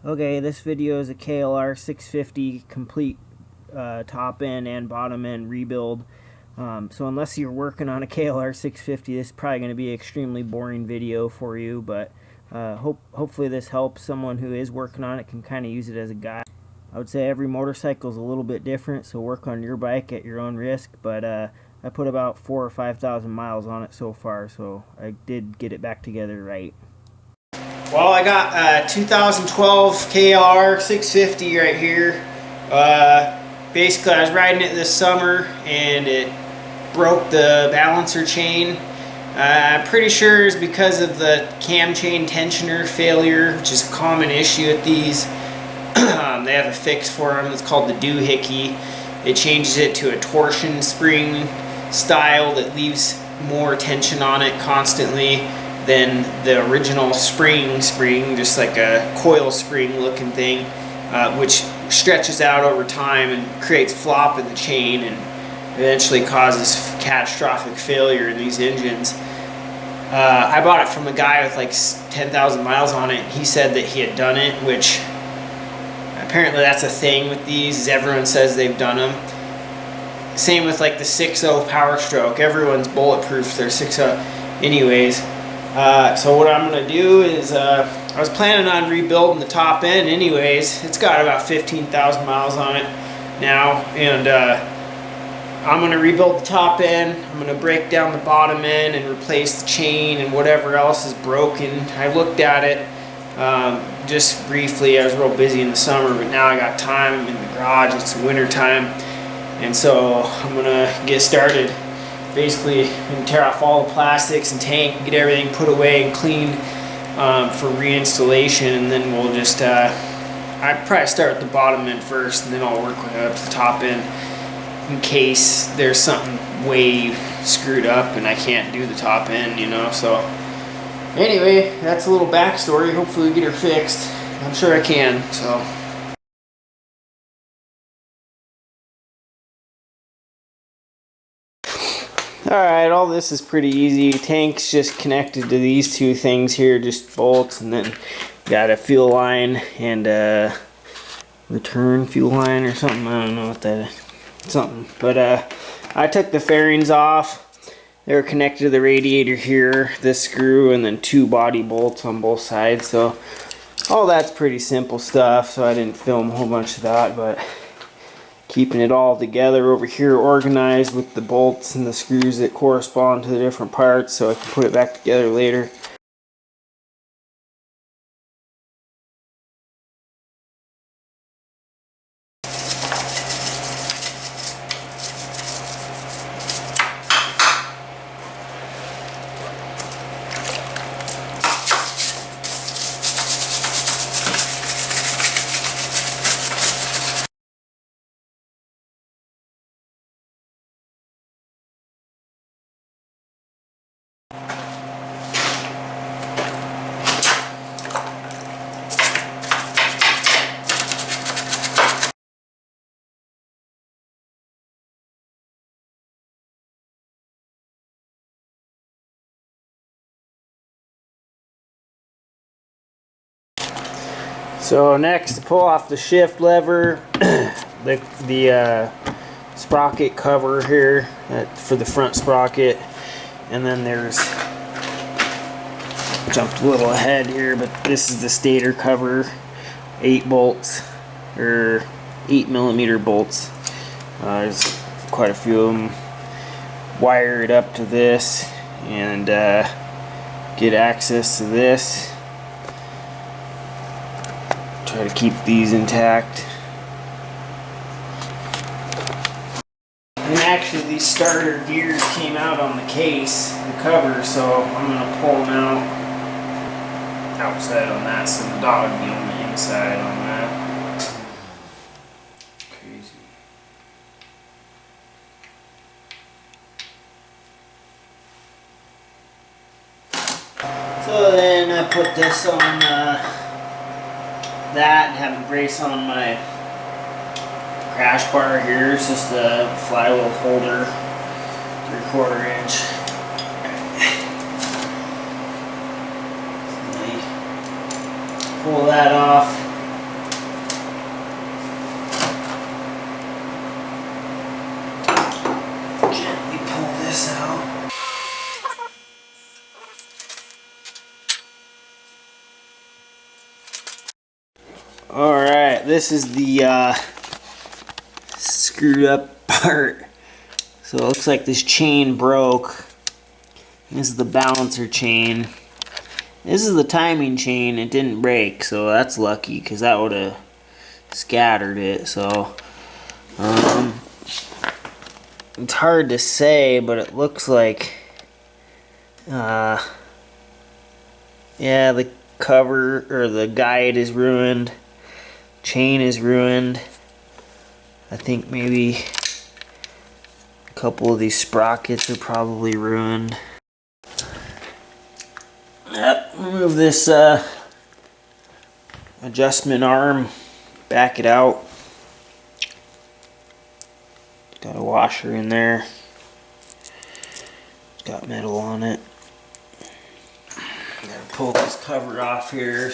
Okay, this video is a KLR 650 complete top end and bottom end rebuild. So unless you're working on a KLR 650, this is probably going to be an extremely boring video for you, but hopefully this helps. Someone who is working on it can kind of use it as a guide. I would say every motorcycle is a little bit different, so work on your bike at your own risk, but I put about 4,000 or 5,000 miles on it so far, so I did get it back together right. Well, I got a 2012 KLR 650 right here. Basically, I was riding it this summer and it broke the balancer chain. I'm pretty sure it's because of the cam chain tensioner failure, which is a common issue with these. They have a fix for them. It's called the doohickey. It changes it to a torsion spring style that leaves more tension on it constantly than the original spring, just like a coil spring looking thing, which stretches out over time and creates flop in the chain and eventually causes catastrophic failure in these engines. I bought it from a guy with like 10,000 miles on it. He said that he had done it, which apparently that's a thing with these, is everyone says they've done them. Same with like the 6.0 Power Stroke. Everyone's bulletproof their 6.0 anyways. So what I'm going to do is, I was planning on rebuilding the top end anyways. It's got about 15,000 miles on it now, and I'm going to rebuild the top end. I'm going to break down the bottom end and replace the chain and whatever else is broken. I looked at it just briefly. I was real busy in the summer, but now I got time. I'm in the garage. It's winter time, and so I'm going to get started. Basically, I'm going to tear off all the plastics and tank, get everything put away and cleaned for reinstallation, and then we'll just, I'd probably start at the bottom end first, and then I'll work my way up to the top end in case there's something way screwed up and I can't do the top end, you know. So anyway, that's a little backstory. Hopefully we get her fixed. I'm sure I can, so. Alright, all this is pretty easy. Tank's just connected to these two things here, just bolts, and then got a fuel line and a return fuel line or something. I don't know what that is. Something. But I took the fairings off. They're connected to the radiator here, this screw, and then two body bolts on both sides. So all that's pretty simple stuff, so I didn't film a whole bunch of that, but keeping it all together over here, organized with the bolts and the screws that correspond to the different parts so I can put it back together later. So next, to pull off the shift lever, the sprocket cover here for the front sprocket, and then there's, jumped a little ahead here, but this is the stator cover, 8 bolts, or 8mm bolts. There's quite a few of them. Wire it up to this and get access to this. Try to keep these intact. And actually these starter gears came out on the case, the cover, so I'm going to pull them out outside on that, so the dog be on the inside on that. Crazy. So then I put this on that and have a brace on my crash bar here. It's just a flywheel holder, 3/4 inch. Pull that off. Alright, this is the screwed up part. So it looks like this chain broke. This is the balancer chain. This is the timing chain. It didn't break, so that's lucky because that would have scattered it. So it's hard to say, but it looks like yeah, the cover or the guide is ruined. Chain is ruined. I think maybe a couple of these sprockets are probably ruined. Yep, remove this adjustment arm, back it out. Got a washer in there. It's got metal on it. Gotta pull this cover off here.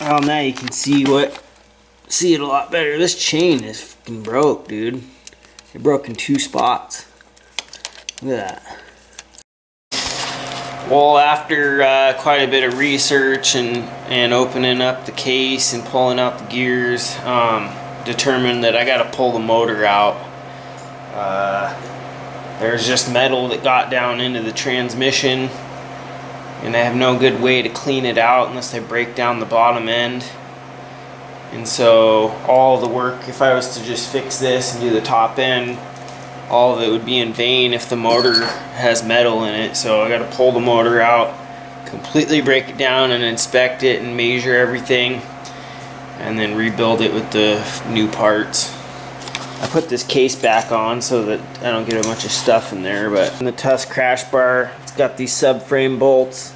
Oh, now you can see it a lot better. This chain is fucking broke, dude. It broke in 2 spots. Look at that. Well, after quite a bit of research and opening up the case and pulling out the gears, determined that I got to pull the motor out. There's just metal that got down into the transmission, and I have no good way to clean it out unless I break down the bottom end. And so all the work, if I was to just fix this and do the top end, all of it would be in vain if the motor has metal in it. So I got to pull the motor out, completely break it down and inspect it and measure everything, and then rebuild it with the new parts. I put this case back on so that I don't get a bunch of stuff in there, but in the Tusk crash bar, it's got these subframe bolts.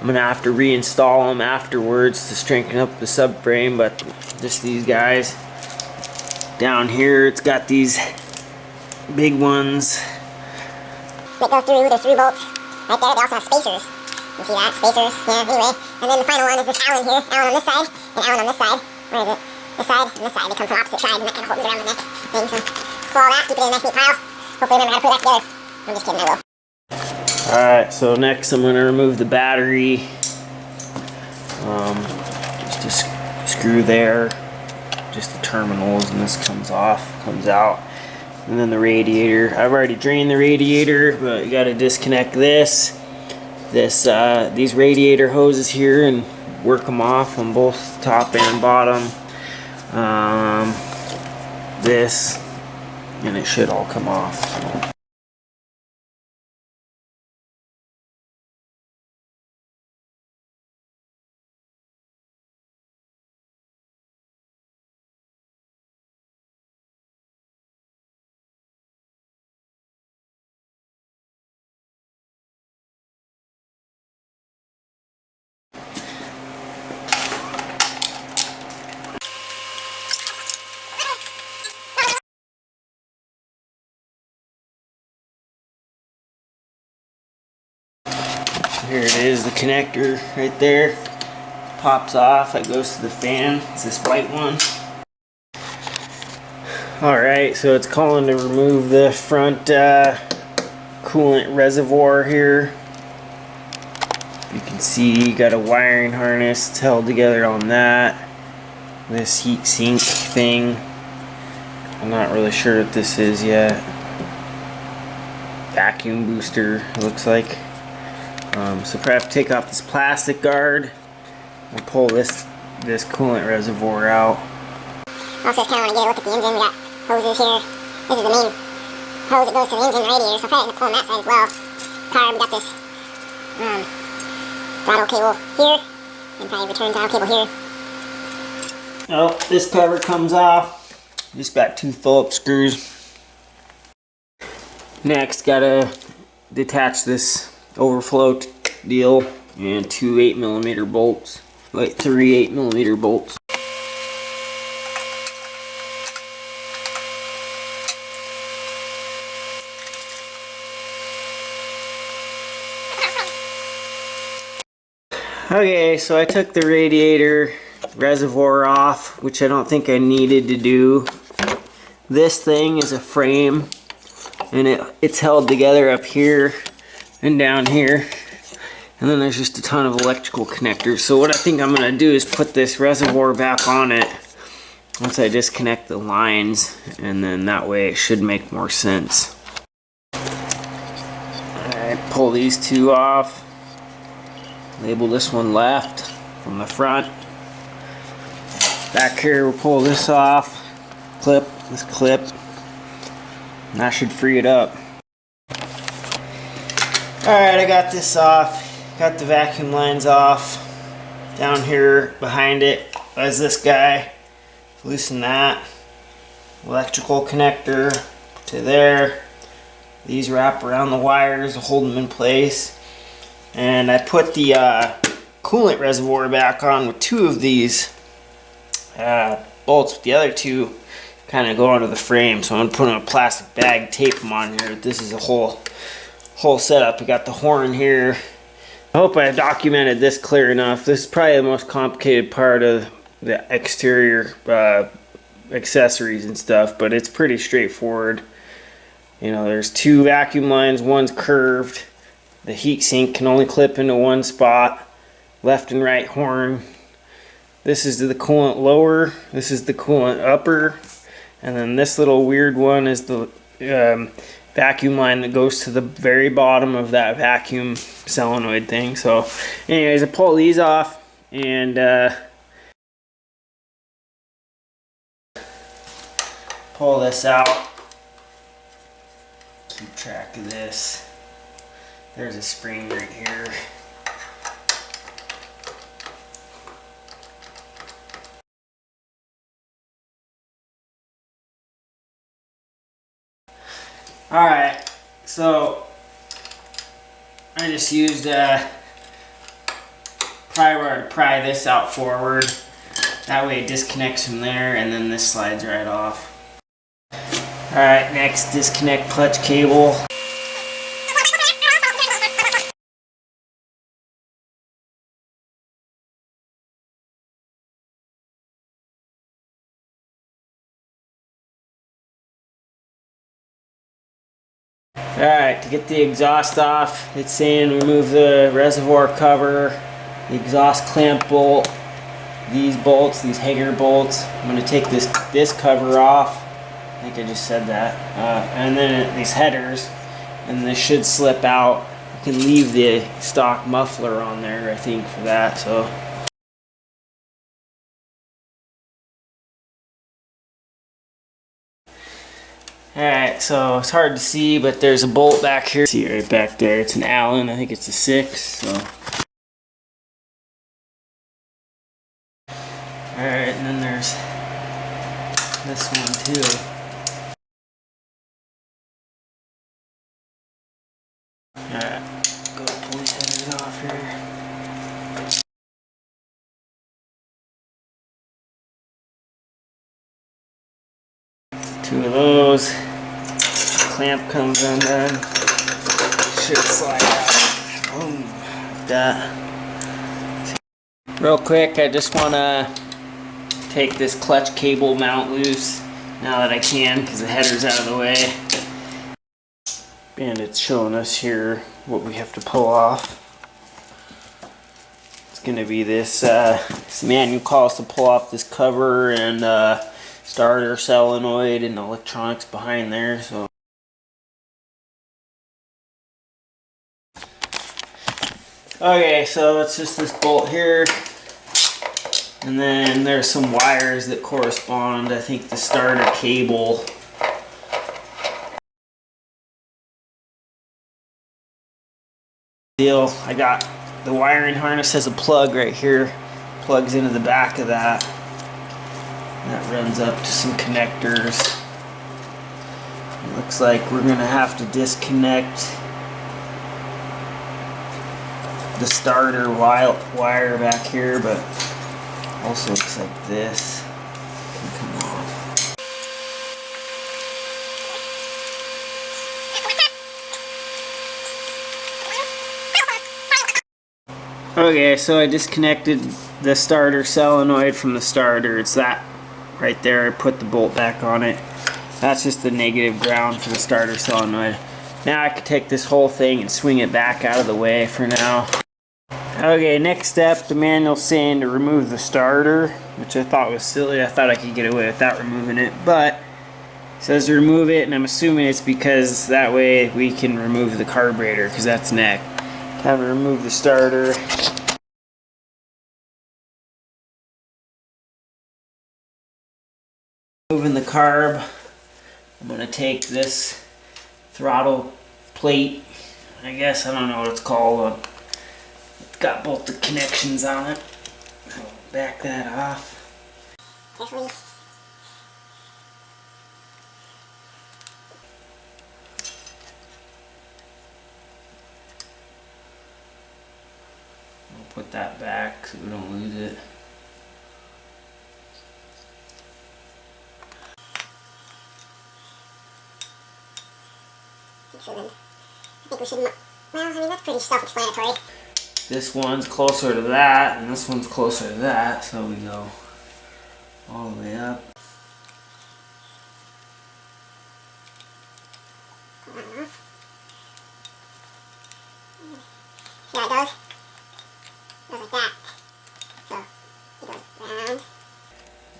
I'm gonna have to reinstall them afterwards to strengthen up the subframe, but just these guys. Down here, it's got these big ones. That go through, there's 3 bolts right there. They also have spacers. You see that? Spacers, yeah, anyway. And then the final one is this Allen here. Allen on this side, and Allen on this side. Where is it? This side and this side. They come from opposite sides, and that kind of holds it around the neck thing. So pull all that, keep it in a nice neat pile. Hopefully remember how to put that together. I'm just kidding, I will. Alright, so next I'm gonna remove the battery. Just a screw there. Just the terminals, and this comes out. And then the radiator. I've already drained the radiator, but you gotta disconnect these radiator hoses here and work them off on both top and bottom. This, and it should all come off. So. Here it is, the connector right there. Pops off, it goes to the fan. It's this white one. Alright, so it's calling to remove the front coolant reservoir here. You can see you got a wiring harness. It's held together on that. This heat sink thing. I'm not really sure what this is yet. Vacuum booster, it looks like. So probably have to take off this plastic guard and pull this coolant reservoir out. Also, just kind of want to get a look at the engine. We got hoses here. This is the main hose that goes to the engine radiator, so probably going to pull on that side as well. Car, we got this throttle cable here, and probably return throttle cable here. Oh, this cover comes off. Just got 2 Phillips screws. Next, gotta detach this overflow deal and two 8mm bolts, like three 8mm bolts. Okay, so I took the radiator reservoir off, which I don't think I needed to do. This thing is a frame, and it's held together up here and down here. And then there's just a ton of electrical connectors. So what I think I'm gonna do is put this reservoir back on it once I disconnect the lines, and then that way it should make more sense. Alright, pull these two off. Label this one left from the front. Back here, we'll pull this off. Clip this clip. And that should free it up. Alright, I got this off. Got the vacuum lines off. Down here behind it is this guy. Loosen that. Electrical connector to there. These wrap around the wires to hold them in place. And I put the coolant reservoir back on with two of these bolts, with the other two kind of go onto the frame. So I'm going to put on a plastic bag, tape them on here. This is a whole setup. We got the horn here. I hope I documented this clear enough. This is probably the most complicated part of the exterior accessories and stuff, but it's pretty straightforward. You know, there's two vacuum lines, one's curved. The heat sink can only clip into one spot. Left and right horn. This is the coolant lower. This is the coolant upper. And then this little weird one is the vacuum line that goes to the very bottom of that vacuum solenoid thing. So anyways, I pull these off and pull this out. Keep track of this. There's a spring right here. Alright, so I just used a pry bar to pry this out forward. That way it disconnects from there, and then this slides right off. Alright, next, disconnect clutch cable. Alright, to get the exhaust off, it's saying remove the reservoir cover, the exhaust clamp bolt, these bolts, these hanger bolts. I'm going to take this cover off. I think I just said that. And then these headers, and this should slip out. You can leave the stock muffler on there, I think, for that. So. Alright, so it's hard to see, but there's a bolt back here. See right back there, it's an Allen, I think it's a 6, so. Alright, and then there's this one too. Alright, go pull these headers off here. Two of those. Clamp comes undone. Should slide out. Boom. Like that. Real quick, I just want to take this clutch cable mount loose now that I can, because the header's out of the way. And it's showing us here what we have to pull off. It's going to be this manual calls to pull off this cover and starter solenoid and electronics behind there. So okay, so it's just this bolt here, and then there's some wires that correspond. I think the starter cable. Deal. I got the wiring harness has a plug right here. Plugs into the back of that. And that runs up to some connectors. Looks like we're gonna have to disconnect the starter wire back here, but also looks like this can come off. Okay, so I disconnected the starter solenoid from the starter. It's that right there. I put the bolt back on it. That's just the negative ground for the starter solenoid. Now I can take this whole thing and swing it back out of the way for now. Okay, next step, the manual's saying to remove the starter, which I thought was silly. I thought I could get away without removing it, but it says to remove it, and I'm assuming it's because that way we can remove the carburetor, because that's neck. Time to remove the starter. Moving the carb, I'm going to take this throttle plate, I guess, I don't know what it's called. It's got both the connections on it. I'll back that off. Carefully. We'll put that back so we don't lose it. So then, I think we should, well, I mean, that's pretty self-explanatory. This one's closer to that, and this one's closer to that, so we go all the way up. See how it goes? It goes like that. So, it goes round.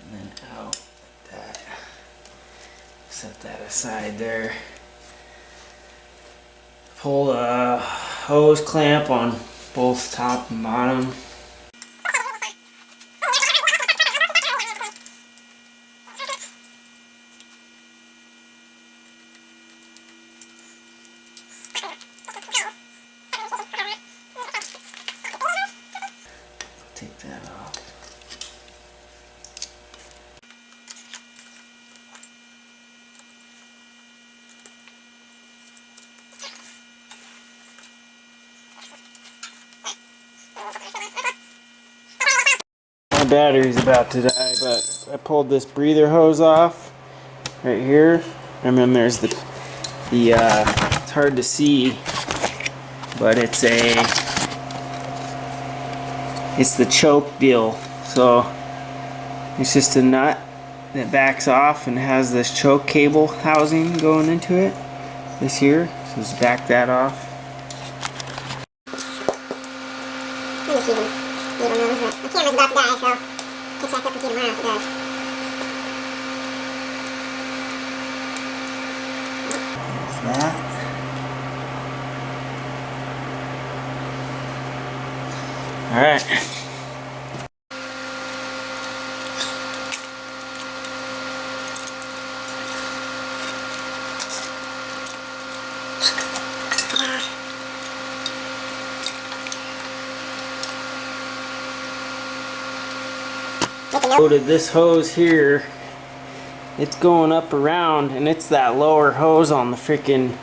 And then out like that. Set that aside there. Pull the hose clamp on both top and bottom. Take that off. My battery's about to die, but I pulled this breather hose off right here, and then there's the it's hard to see, but it's the choke deal. So it's just a nut that backs off and has this choke cable housing going into it. This here, so just back that off. Let me see them. You don't know, but my camera's about to die, so catch back up with you tomorrow if it does. There's that. Alright. Loaded this hose here. It's going up around, and it's that lower hose on the freaking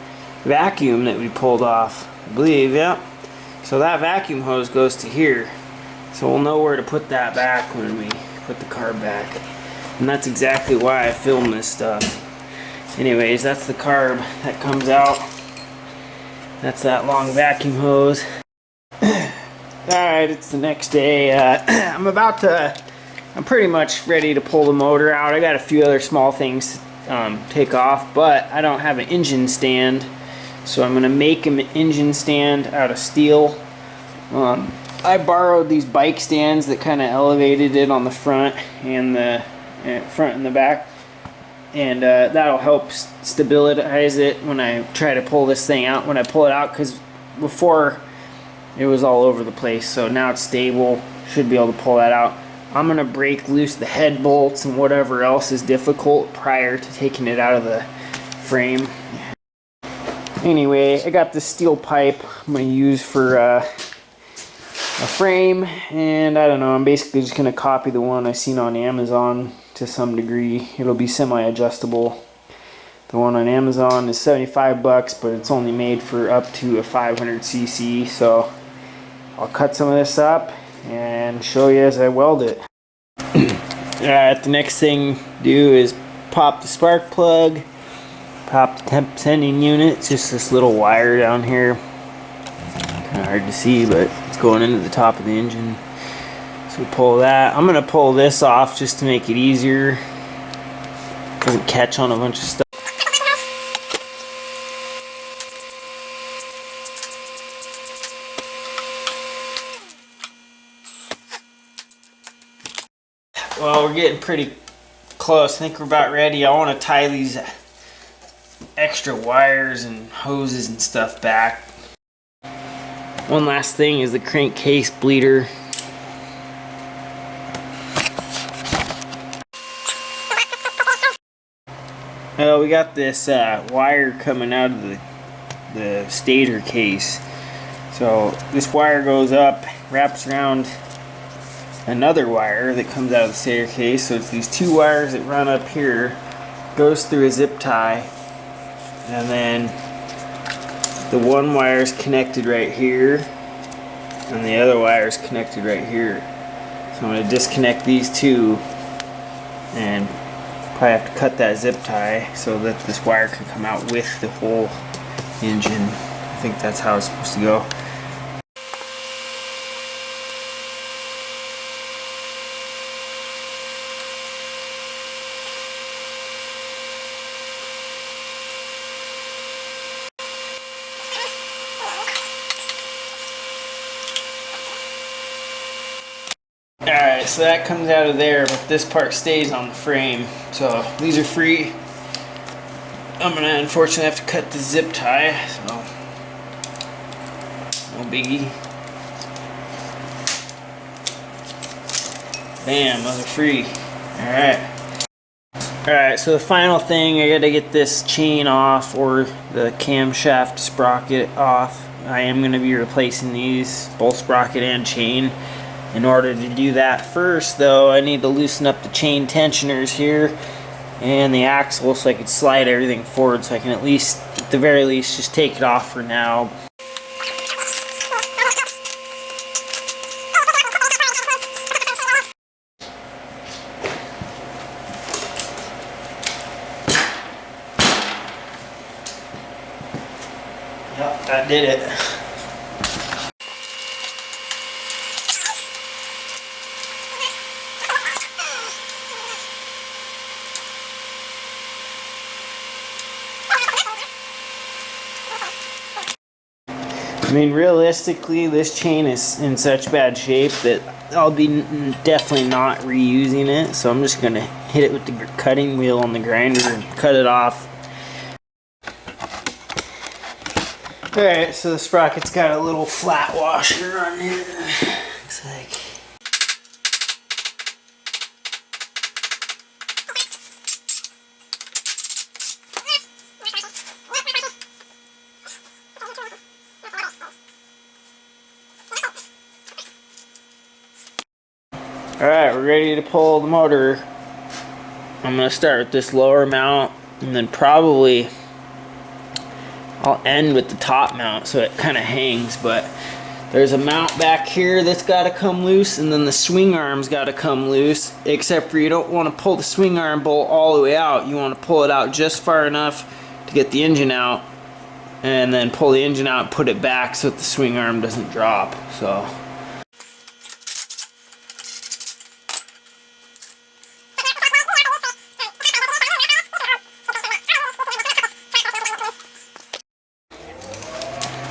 vacuum that we pulled off, I believe. Yep. So that vacuum hose goes to here. So we'll know where to put that back when we put the carb back. And that's exactly why I filmed this stuff. Anyways, that's the carb that comes out. That's that long vacuum hose. Alright, it's the next day. I'm pretty much ready to pull the motor out. I got a few other small things to take off, but I don't have an engine stand. So I'm going to make an engine stand out of steel. I borrowed these bike stands that kind of elevated it on the front and the back, and that'll help stabilize it when I try to pull this thing out. When I pull it out, because before it was all over the place, so now it's stable. Should be able to pull that out. I'm going to break loose the head bolts and whatever else is difficult prior to taking it out of the frame. Anyway, I got this steel pipe I'm going to use for a frame, and I don't know, I'm basically just going to copy the one I seen on Amazon to some degree. It'll be semi-adjustable. The one on Amazon is 75 bucks, but it's only made for up to a 500cc. So I'll cut some of this up and show you as I weld it. Alright, the next thing to do is pop the spark plug, pop the temp sending unit. It's just this little wire down here. Kind of hard to see, but it's going into the top of the engine. So we pull that. I'm going to pull this off just to make it easier. It doesn't catch on a bunch of stuff. Well, we're getting pretty close. I think we're about ready. I want to tie these extra wires and hoses and stuff back. One last thing is the crankcase bleeder. We got this wire coming out of the stator case. So this wire goes up, wraps around another wire that comes out of the stator case. So it's these two wires that run up here, goes through a zip tie, and then the one wire is connected right here and the other wire is connected right here. So I'm going to disconnect these two and probably have to cut that zip tie so that this wire can come out with the whole engine. I think that's how it's supposed to go. Alright, so that comes out of there, but this part stays on the frame. So these are free. I'm going to unfortunately have to cut the zip tie, so no biggie. Bam, those are free. Alright. Alright, so the final thing, I got to get this chain off, or the camshaft sprocket off. I am going to be replacing these, both sprocket and chain. In order to do that first, though, I need to loosen up the chain tensioners here and the axle so I can slide everything forward, so I can at least, at the very least, just take it off for now. Yep, that did it. I mean, realistically, this chain is in such bad shape that I'll be definitely not reusing it. So I'm just going to hit it with the cutting wheel on the grinder and cut it off. Alright, so the sprocket's got a little flat washer on here. Looks like. Alright, we're ready to pull the motor. I'm going to start with this lower mount, and then probably I'll end with the top mount so it kind of hangs, but there's a mount back here that's got to come loose, and then the swing arm's got to come loose, except for you don't want to pull the swing arm bolt all the way out. You want to pull it out just far enough to get the engine out, and then pull the engine out and put it back so that the swing arm doesn't drop. So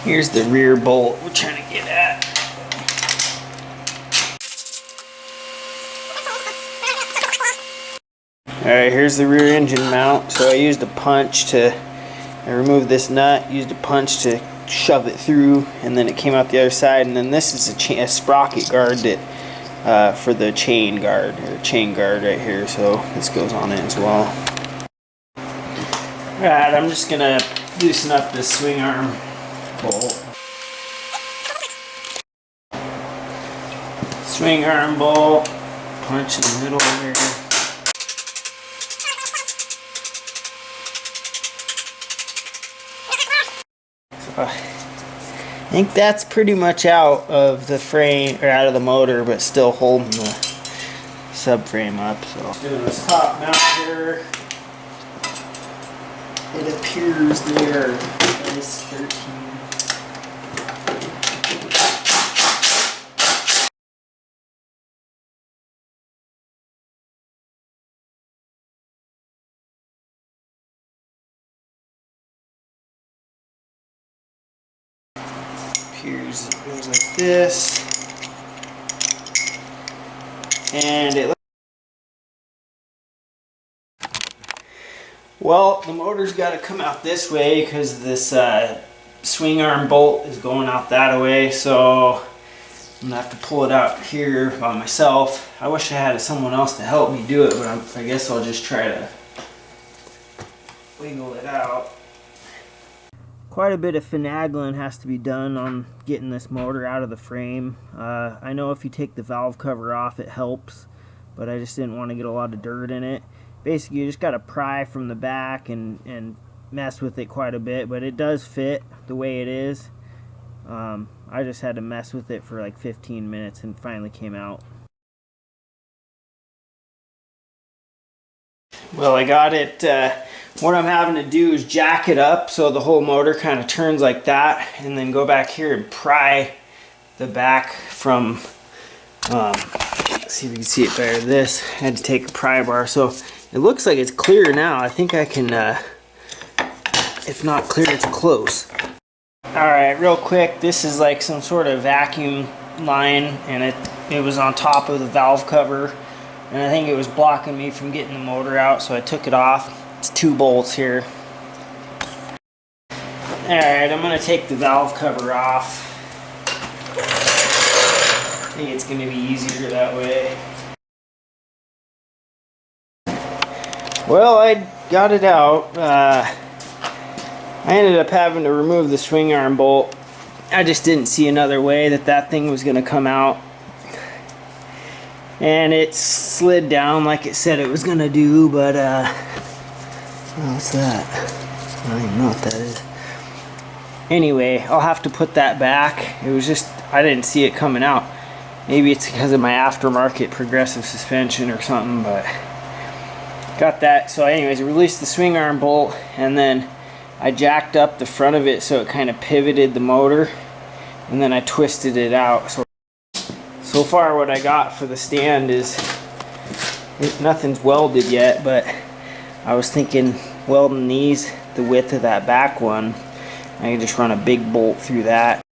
here's the rear bolt we're trying to get at. Alright, here's the rear engine mount. So I used a punch I removed this nut, used a punch to shove it through, and then it came out the other side. And then this is a sprocket guard that for the chain guard, or chain guard right here. So this goes on it as well. Alright, I'm just gonna loosen up this swing arm bolt. Swing arm bolt, punch in the middle here. I think that's pretty much out of the frame, or out of the motor, but still holding the subframe up. So doing this top mount here. It appears there is 13. Appears it goes like this, and it. Well, the motor's got to come out this way because this swing arm bolt is going out that way, so I'm gonna have to pull it out here by myself. I wish I had someone else to help me do it, but I guess I'll just try to wiggle it out. Quite a bit of finagling has to be done on getting this motor out of the frame. I know if you take the valve cover off it helps, but I just didn't want to get a lot of dirt in it. Basically you just got to pry from the back and mess with it quite a bit, but it does fit the way it is. I just had to mess with it for like 15 minutes and finally came out. Well, I got it. What I'm having to do is jack it up so the whole motor kind of turns like that, and then go back here and pry the back from, let's see if you can see it better. This, I had to take a pry bar, so it looks like it's clear now. I think I can, if not clear, it's close. Alright, real quick, this is like some sort of vacuum line, and it was on top of the valve cover, and I think it was blocking me from getting the motor out, so I took it off. It's 2 bolts here. Alright, I'm going to take the valve cover off. I think it's going to be easier that way. Well, I got it out. I ended up having to remove the swing arm bolt. I just didn't see another way that thing was going to come out. And it slid down like it said it was going to do, but oh, what's that? I don't even know what that is. Anyway, I'll have to put that back. It was just, I didn't see it coming out. Maybe it's because of my aftermarket progressive suspension or something, but got that. So anyways, I released the swing arm bolt, and then I jacked up the front of it so it kind of pivoted the motor, and then I twisted it out. So far what I got for the stand is, nothing's welded yet, but I was thinking welding these the width of that back one. I can just run a big bolt through that.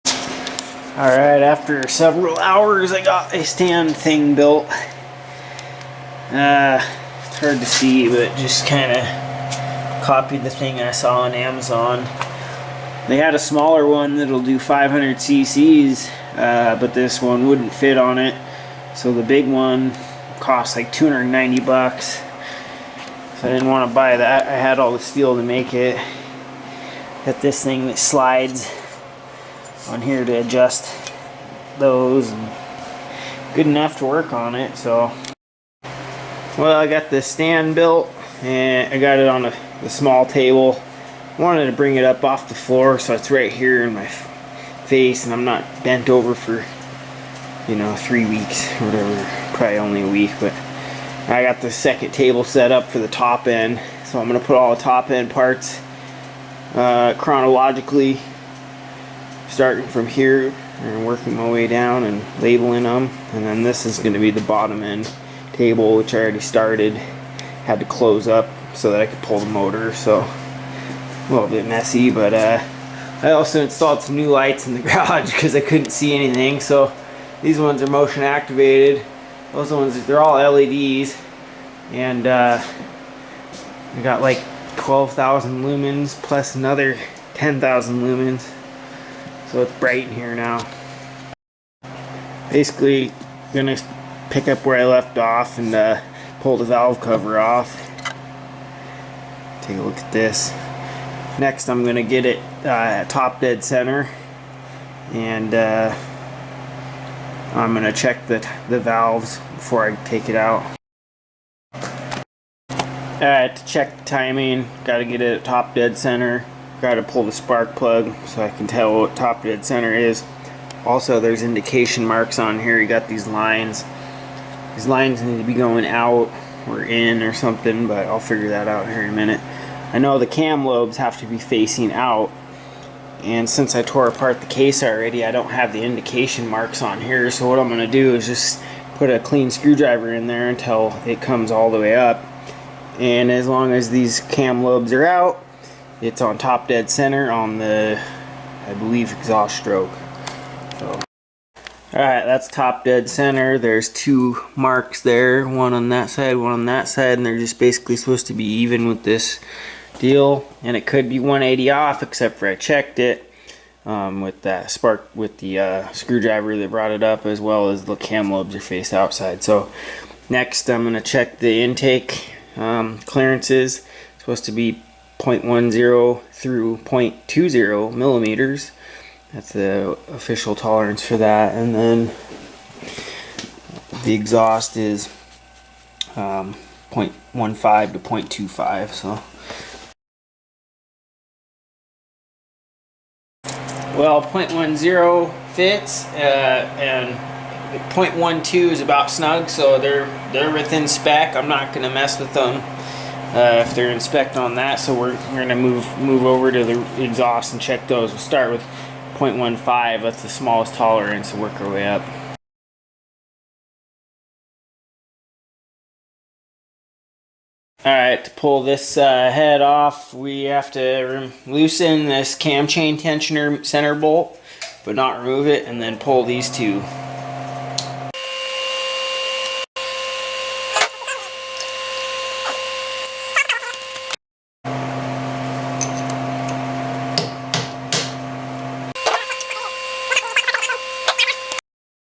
Alright, after several hours I got a stand thing built. It's hard to see, but just kind of copied the thing I saw on Amazon. They had a smaller one that'll do 500 cc's, but this one wouldn't fit on it. So the big one cost like 290 bucks. So I didn't want to buy that. I had all the steel to make it. Got this thing that slides on here to adjust those, and good enough to work on it. So, well, I got the stand built, and I got it on the small table. Wanted to bring it up off the floor so it's right here in my face, and I'm not bent over for, 3 weeks or whatever. Probably only a week, but I got the second table set up for the top end, so I'm going to put all the top end parts chronologically, starting from here and working my way down and labeling them. And then this is going to be the bottom end table, which I already started. Had to close up so that I could pull the motor, so a little bit messy. But I also installed some new lights in the garage because I couldn't see anything. So these ones are motion activated. Those ones, they're all LEDs, and I got like 12,000 lumens plus another 10,000 lumens, so it's bright in here now. Basically, gonna pick up where I left off and pull the valve cover off. Take a look at this. Next, I'm gonna get it top dead center, and I'm going to check the valves before I take it out. Alright, to check the timing, got to get it at top dead center. Got to pull the spark plug so I can tell what top dead center is. Also, there's indication marks on here. You got these lines. These lines need to be going out or in or something, but I'll figure that out here in a minute. I know the cam lobes have to be facing out, and since I tore apart the case already, I don't have the indication marks on here. So what I'm going to do is just put a clean screwdriver in there until it comes all the way up. And as long as these cam lobes are out, it's on top dead center on the, I believe, exhaust stroke. So, alright, that's top dead center. There's two marks there, one on that side, one on that side, and they're just basically supposed to be even with this deal. And it could be 180 off, except for I checked it with that spark, with the screwdriver that brought it up, as well as the cam lobes are faced outside. So next I'm going to check the intake clearances. It's supposed to be 0.10 through 0.20 millimeters. That's the official tolerance for that. And then the exhaust is 0.15 to 0.25. So, well, 0.10 fits, and 0.12 is about snug, so they're within spec. I'm not going to mess with them if they're in spec on that. So we're going to move over to the exhaust and check those. We'll start with 0.15. That's the smallest tolerance, and work our way up. Alright, to pull this head off, we have to loosen this cam chain tensioner center bolt, but not remove it, and then pull these two.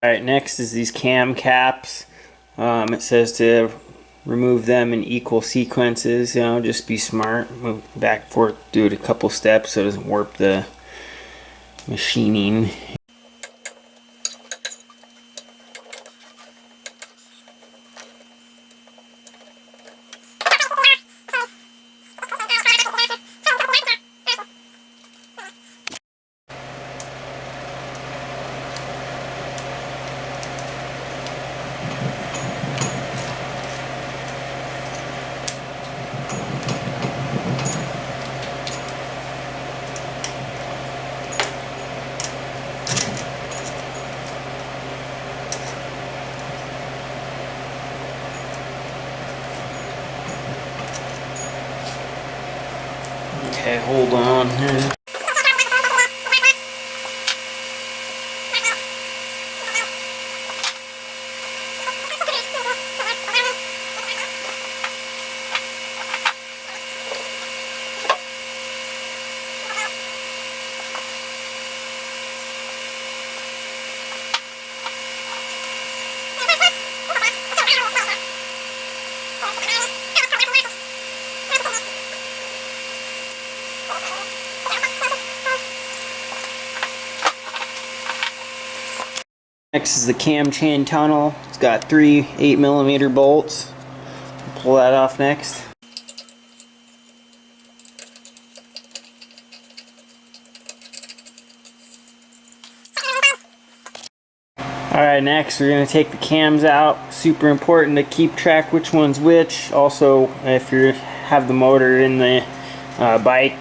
Alright, next is these cam caps. It says to remove them in equal sequences. You know, just be smart. Move back and forth, do it a couple steps so it doesn't warp the machining. Okay, hold on here. Next is the cam chain tunnel. It's got 3 8mm bolts. Pull that off next. Alright, next we're going to take the cams out. Super important to keep track which one's which. Also, if you have the motor in the bike,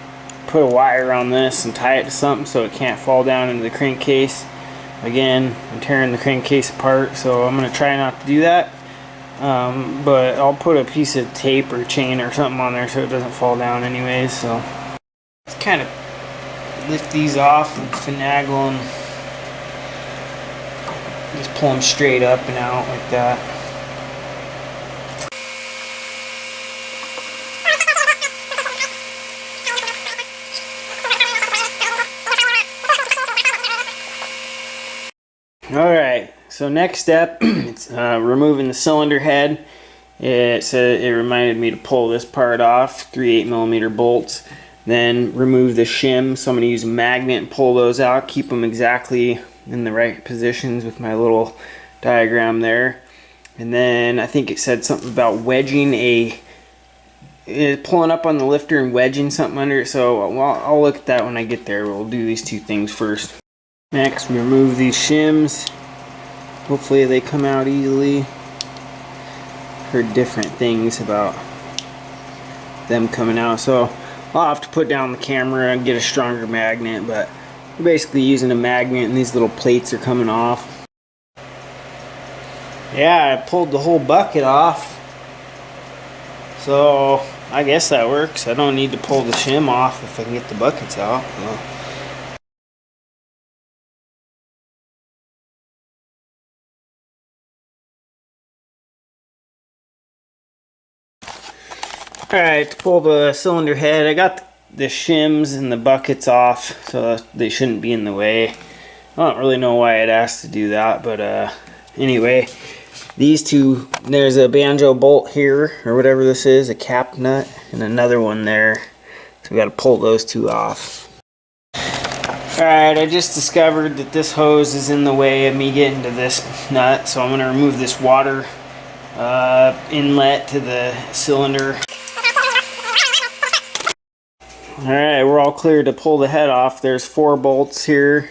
put a wire on this and tie it to something so it can't fall down into the crankcase. Again, I'm tearing the crankcase apart, so I'm going to try not to do that. But I'll put a piece of tape or chain or something on there so it doesn't fall down anyways. So let's kind of lift these off and finagle them. Just pull them straight up and out like that. Alright, so next step, it's removing the cylinder head. It reminded me to pull this part off, 3 8mm bolts. Then remove the shim, so I'm going to use a magnet and pull those out, keep them exactly in the right positions with my little diagram there. And then I think it said something about wedging a pulling up on the lifter and wedging something under it. So I'll look at that when I get there. We'll do these two things first. Next, we remove these shims. Hopefully they come out easily. Heard different things about them coming out, so I'll have to put down the camera and get a stronger magnet, but we're basically using a magnet and these little plates are coming off. Yeah, I pulled the whole bucket off, so I guess that works. I don't need to pull the shim off if I can get the buckets out. Alright, to pull the cylinder head, I got the shims and the buckets off, so they shouldn't be in the way. I don't really know why I'd asked to do that, but anyway, these two, there's a banjo bolt here, or whatever this is, a cap nut, and another one there. So we got to pull those two off. Alright, I just discovered that this hose is in the way of me getting to this nut, so I'm going to remove this water inlet to the cylinder. Alright, we're all clear to pull the head off. There's 4 bolts here.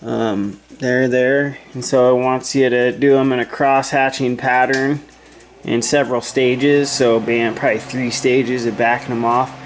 There. And so it wants you to do them in a cross-hatching pattern in several stages. So probably 3 stages of backing them off.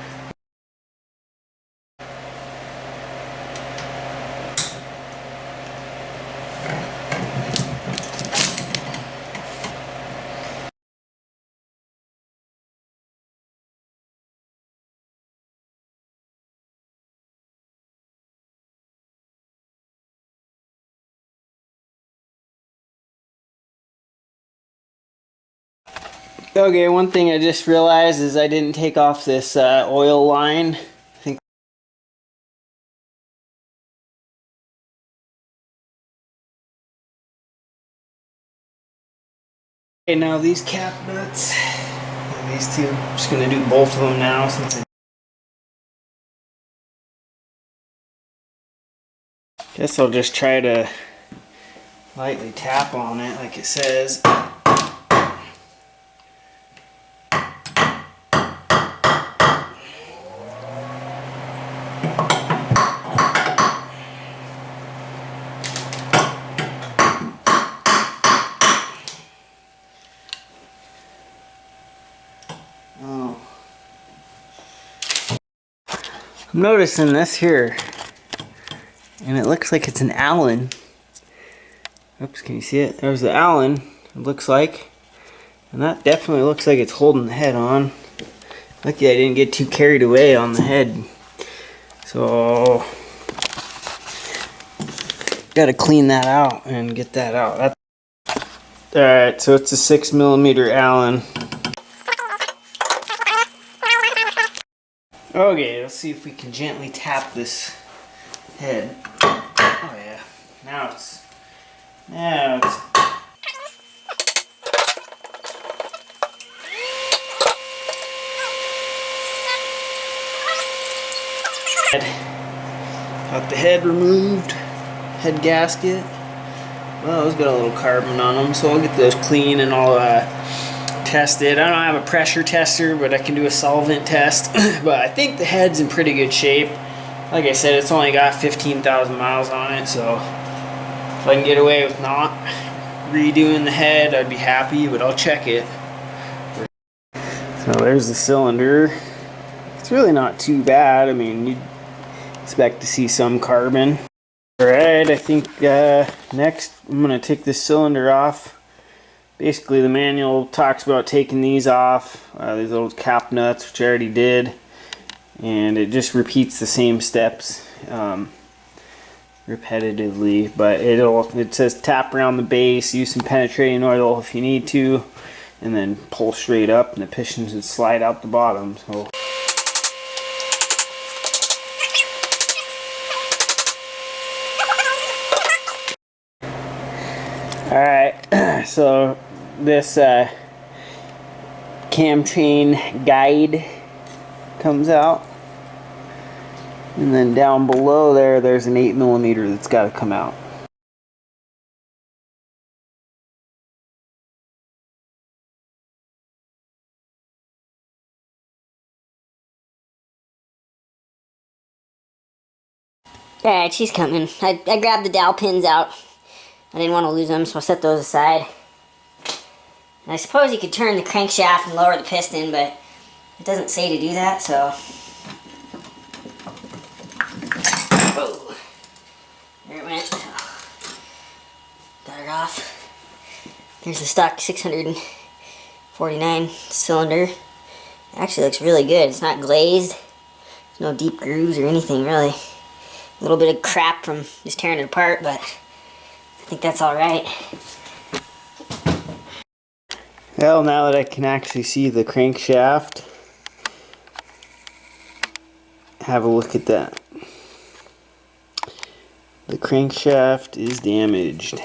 Okay, one thing I just realized is I didn't take off this oil line. Okay, now these cap nuts, these two, I'm just going to do both of them now since guess I'll just try to lightly tap on it like it says. Oh. I'm noticing this here, and it looks like it's an Allen. Oops, can you see it? There's the Allen, it looks like. And that definitely looks like it's holding the head on. Lucky I didn't get too carried away on the head. So, gotta clean that out and get that out. Alright, so it's a 6mm Allen. Okay, let's see if we can gently tap this head. Oh yeah, now it's got the head removed, head gasket. Well, those got a little carbon on them, so I'll get those clean and I'll test it. I don't have a pressure tester, but I can do a solvent test. But I think the head's in pretty good shape. Like I said, it's only got 15,000 miles on it, so if I can get away with not redoing the head, I'd be happy, but I'll check it. So there's the cylinder. It's really not too bad. I mean, you'd expect to see some carbon. Alright, I think next I'm going to take this cylinder off. Basically, the manual talks about taking these off, these little cap nuts, which I already did. And it just repeats the same steps repetitively, but it says tap around the base, use some penetrating oil if you need to, and then pull straight up and the pistons would slide out the bottom. So alright, so this cam chain guide comes out, and then down below there's an 8mm that's got to come out. Alright, she's coming. I grabbed the dowel pins out. I didn't want to lose them, so I set those aside. And I suppose you could turn the crankshaft and lower the piston, but it doesn't say to do that, so... Whoa. There it went. Got it off. There's the stock 649 cylinder. It actually looks really good. It's not glazed. There's no deep grooves or anything, really. A little bit of crap from just tearing it apart, but I think that's alright. Well, now that I can actually see the crankshaft, have a look at that. The crankshaft is damaged.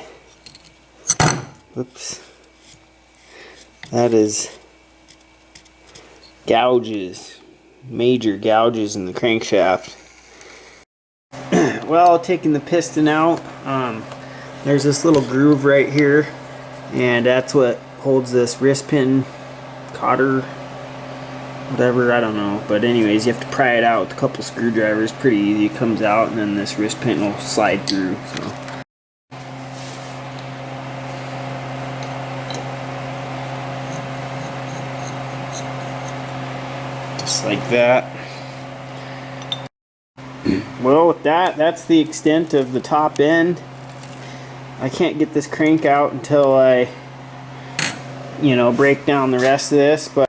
Whoops. That is gouges. Major gouges in the crankshaft. Well, taking the piston out, there's this little groove right here, and that's what holds this wrist pin, cotter, whatever, I don't know. But anyways, you have to pry it out with a couple screwdrivers. Pretty easy. It comes out, and then this wrist pin will slide through. So. Just like that. Well, with that, that's the extent of the top end. I can't get this crank out until I, break down the rest of this, but